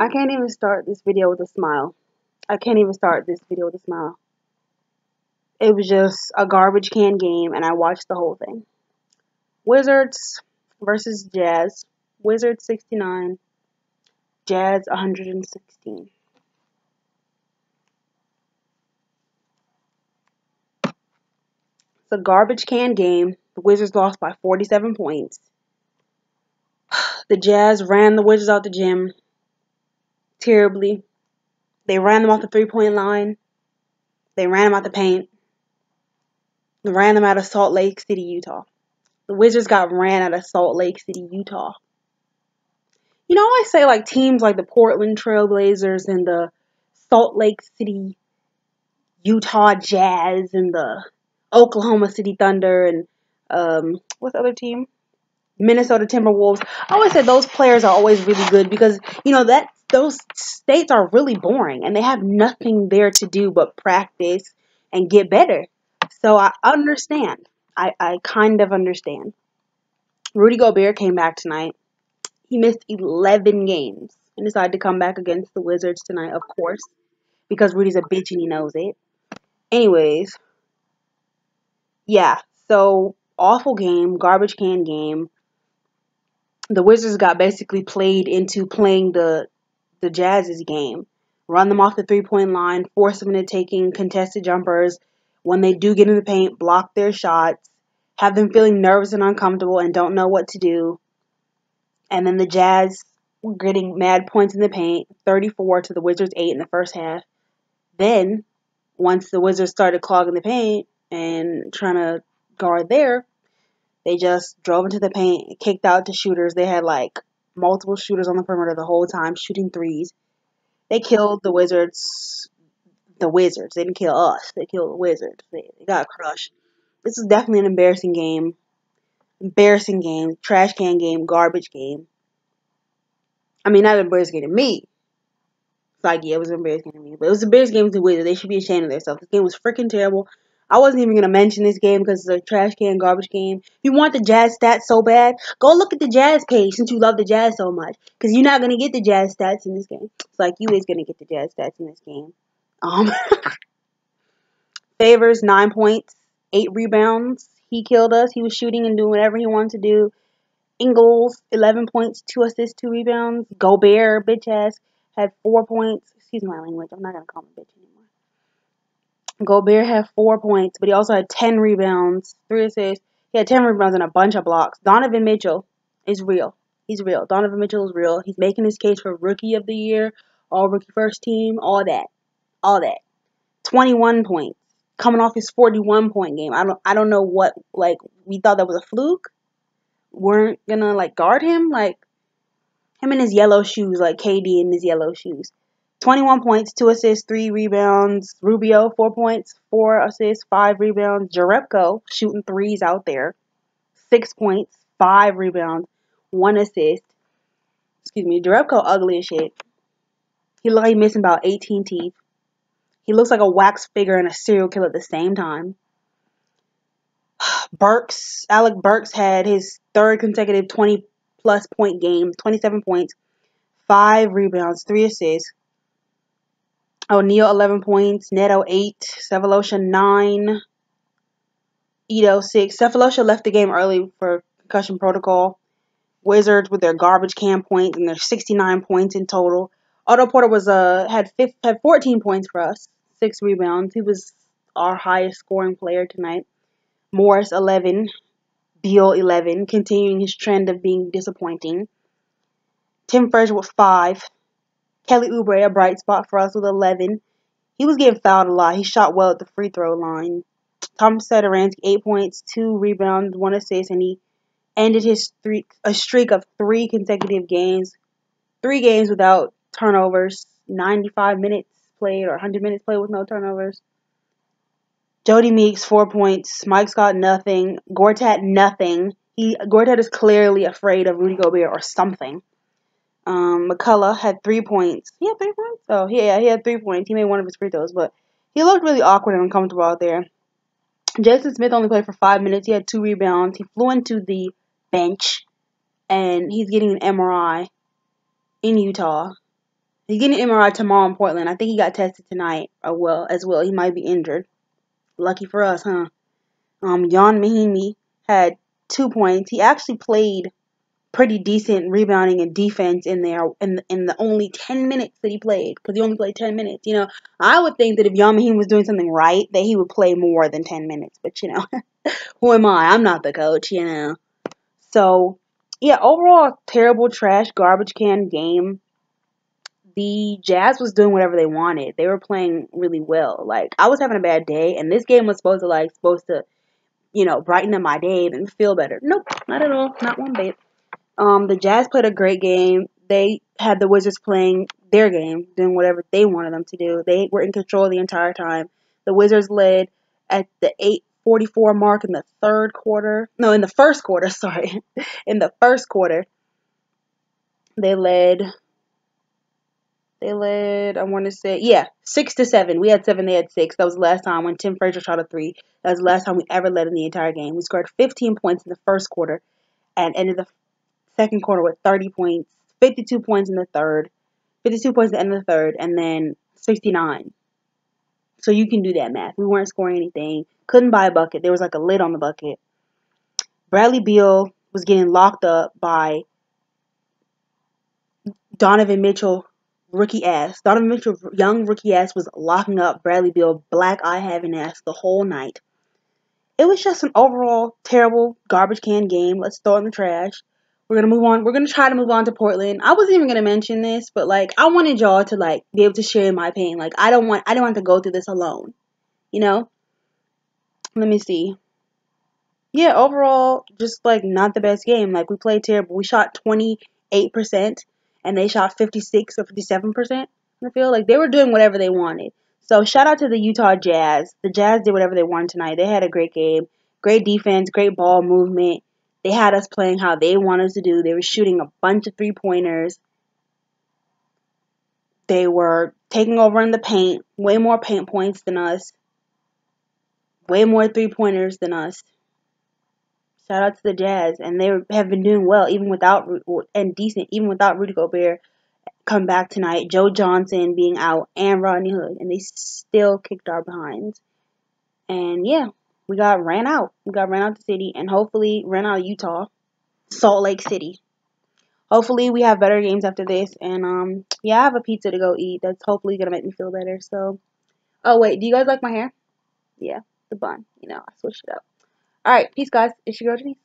I can't even start this video with a smile. I can't even start this video with a smile. It was just a garbage can game, and I watched the whole thing. Wizards versus Jazz. Wizards 69, Jazz 116. It's a garbage can game. The Wizards lost by 47 points. The Jazz ran the Wizards out the gym terribly. They ran them off the three-point line. They ran them out the paint. They ran them out of Salt Lake City, Utah. The Wizards got ran out of Salt Lake City, Utah. You know, I say like teams like the Portland Trailblazers and the Salt Lake City, Utah Jazz and the Oklahoma City Thunder and what's the other team? Minnesota Timberwolves. I always said those players are always really good because that those states are really boring and they have nothing there to do but practice and get better. So I understand. I kind of understand. Rudy Gobert came back tonight. He missed 11 games and decided to come back against the Wizards tonight, of course, because Rudy's a bitch and he knows it. Anyways, yeah, so awful game, garbage can game. The Wizards got basically played into playing the Jazz's game. Run them off the three-point line, force them into taking contested jumpers. When they do get in the paint, block their shots, have them feeling nervous and uncomfortable and don't know what to do. And then the Jazz were getting mad points in the paint, 34 to the Wizards 8 in the first half. Then, once the Wizards started clogging the paint and trying to guard there, they just drove into the paint, kicked out to shooters. They had like multiple shooters on the perimeter the whole time, shooting threes. They killed the Wizards. The Wizards. They didn't kill us. They killed the Wizards. They got crushed. This is definitely an embarrassing game. Embarrassing game. Trash can game. Garbage game. I mean, not embarrassing to me. It's like, yeah, it was embarrassing to me. But it was an embarrassing game to the Wizards. They should be ashamed of themselves. This game was freaking terrible. I wasn't even going to mention this game because it's a trash can, garbage game. If you want the Jazz stats so bad, go look at the Jazz page since you love the Jazz so much. Because you're not going to get the Jazz stats in this game. It's like, you is going to get the Jazz stats in this game. Favors, 9 points, 8 rebounds. He killed us. He was shooting and doing whatever he wanted to do. Ingles, 11 points, 2 assists, 2 rebounds. Gobert, bitch ass, had 4 points. Excuse my language. I'm not going to call him a bitch anymore. Gobert had 4 points, but he also had 10 rebounds, 3 assists. He had 10 rebounds and a bunch of blocks. Donovan Mitchell is real. He's real. Donovan Mitchell is real. He's making his case for Rookie of the Year, All Rookie First Team, all that. All that. 21 points. Coming off his 41-point game. I don't know what, like, we thought that was a fluke. Weren't gonna, like, guard him. Like, him in his yellow shoes, like KD in his yellow shoes. 21 points, 2 assists, 3 rebounds. Rubio, 4 points, 4 assists, 5 rebounds. Jerebko, shooting threes out there. 6 points, 5 rebounds, 1 assist. Excuse me, Jerebko ugly as shit. He looked like he missing about 18 teeth. He looks like a wax figure and a serial killer at the same time. Alec Burks had his third consecutive 20-plus point game, 27 points, 5 rebounds, 3 assists. O'Neal, 11 points, Neto, 8, Sefolosha, 9, Ito, 6. Sefolosha left the game early for concussion protocol. Wizards with their garbage can points and their 69 points in total. Otto Porter was had 14 points for us, 6 rebounds. He was our highest scoring player tonight. Morris, 11. Beal, 11. Continuing his trend of being disappointing. Tim Frazier with 5. Kelly Oubre, a bright spot for us with 11. He was getting fouled a lot. He shot well at the free throw line. Thomas Satoransky, 8 points, 2 rebounds, 1 assist, and he ended his streak of 3 consecutive games. 3 games without turnovers. 95 minutes played or 100 minutes played with no turnovers. Jody Meeks, 4 points. Mike Scott, nothing. Gortat, nothing. Gortat is clearly afraid of Rudy Gobert or something. McCullough had 3 points. He had 3 points? Oh, yeah, he had 3 points. He made one of his free throws, but he looked really awkward and uncomfortable out there. Jason Smith only played for 5 minutes. He had 2 rebounds. He flew into the bench, and he's getting an MRI in Utah. He's getting an MRI tomorrow in Portland. I think he got tested tonight as well. He might be injured. Lucky for us, huh? Ian Mahinmi had 2 points. He actually played pretty decent rebounding and defense in there in the only 10 minutes that he played, because he only played 10 minutes. You know, I would think that if Ian Mahinmi was doing something right, that he would play more than 10 minutes. But, you know, who am I? I'm not the coach, you know. So, yeah, overall, terrible, trash, garbage can game. The Jazz was doing whatever they wanted. They were playing really well. Like, I was having a bad day, and this game was supposed to, you know, brighten up my day and feel better. Nope, not at all. Not one bit. The Jazz played a great game. They had the Wizards playing their game, doing whatever they wanted them to do. They were in control the entire time. The Wizards led at the 8:44 mark in the third quarter. No, in the first quarter, sorry. In the first quarter, they led, I want to say, yeah, 6-7. We had 7, they had 6. That was the last time when Tim Frazier shot a 3. That was the last time we ever led in the entire game. We scored 15 points in the first quarter and ended the second quarter with 30 points, 52 points in the third, 52 points at the end of the third, and then 69. So you can do that math. We weren't scoring anything. Couldn't buy a bucket. There was like a lid on the bucket. Bradley Beal was getting locked up by Donovan Mitchell, rookie ass. Donovan Mitchell, young rookie ass, was locking up Bradley Beal, black eye having ass the whole night. It was just an overall terrible garbage can game. Let's throw it in the trash. We're gonna move on. We're gonna try to move on to Portland. I wasn't even gonna mention this, but like I wanted y'all to like be able to share my pain. Like I didn't want to go through this alone. You know? Let me see. Yeah, overall, just like not the best game. Like we played terrible. We shot 28% and they shot 56 or 57% in the field. Like they were doing whatever they wanted. So shout out to the Utah Jazz. The Jazz did whatever they wanted tonight. They had a great game, great defense, great ball movement. They had us playing how they wanted us to do. They were shooting a bunch of 3-pointers. They were taking over in the paint, way more paint points than us, way more 3-pointers than us. Shout out to the Jazz, and they have been doing well even without even without Rudy Gobert come back tonight. Joe Johnson being out and Rodney Hood, and they still kicked our behinds. And yeah, we got ran out. We got ran out the city, and hopefully ran out of Utah, Salt Lake City. Hopefully we have better games after this, and yeah, I have a pizza to go eat. That's hopefully gonna make me feel better. So, oh wait, do you guys like my hair? Yeah, the bun. You know, I switched it up. All right, peace, guys. It's your girl Denise.